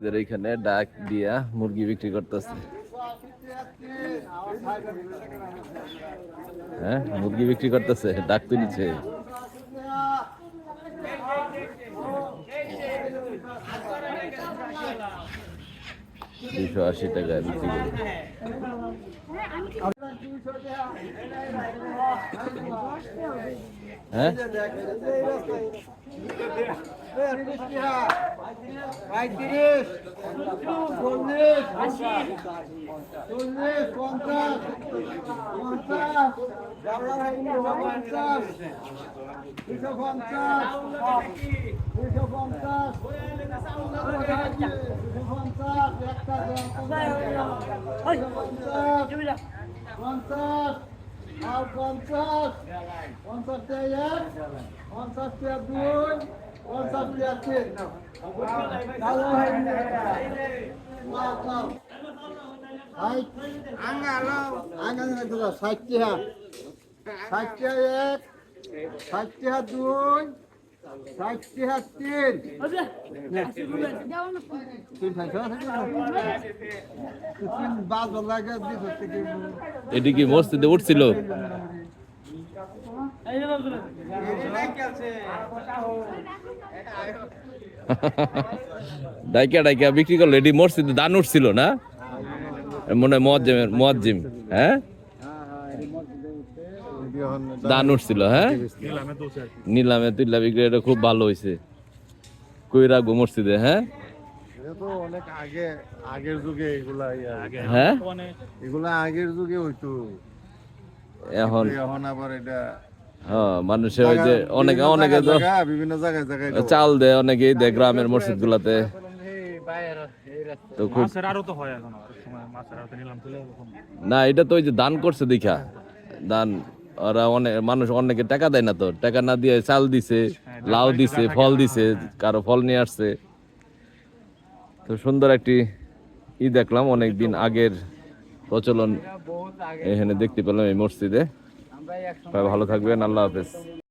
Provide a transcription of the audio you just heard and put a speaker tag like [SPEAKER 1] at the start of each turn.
[SPEAKER 1] এখানে ডাক দিয়া মুরগি বিক্রি করতেছে। হ্যাঁ, মুরগি বিক্রি করতেছে, ডাক তুলছে। 280 টাকায় বিক্রি করে। হ্যাঁ, এটি কি মসজিদে উঠছিল? ডাইকা ডাইকা বিক্রি করলো। এটি মসজিদে দান উঠছিল না, মনে হয় মুয়াজ্জিম। হ্যাঁ, দান উঠছিল। হ্যাঁ, নিলামে তুইলা বিক্রি, এটা খুব ভালো হয়েছে। কই রাখবো মসজিদে? হ্যাঁ,
[SPEAKER 2] অনেক আগের যুগে এগুলা।
[SPEAKER 1] হ্যাঁ,
[SPEAKER 2] এগুলা আগের যুগে হইতো।
[SPEAKER 1] এখন
[SPEAKER 2] আবার এটা
[SPEAKER 1] মানুষের ওই যে অনেকে
[SPEAKER 2] বিভিন্ন জায়গায়
[SPEAKER 1] চাল দেয়, অনেকেই দেয় গ্রামের মসজিদ গুলাতে। তো খুব না, এটা তো ওই যে দান করছে দেখা দান। ওরা মানুষ অনেকে টাকা দেয় না, তো টাকা না দিয়ে চাল দিছে, লাউ দিছে, ফল দিছে, কারো ফল নিয়ে আসছে। তো সুন্দর একটি দেখলাম, অনেকদিন আগের প্রচলন এখানে দেখতে পেলাম এই মসজিদে। ভালো থাকবেন, আল্লাহ হাফেজ।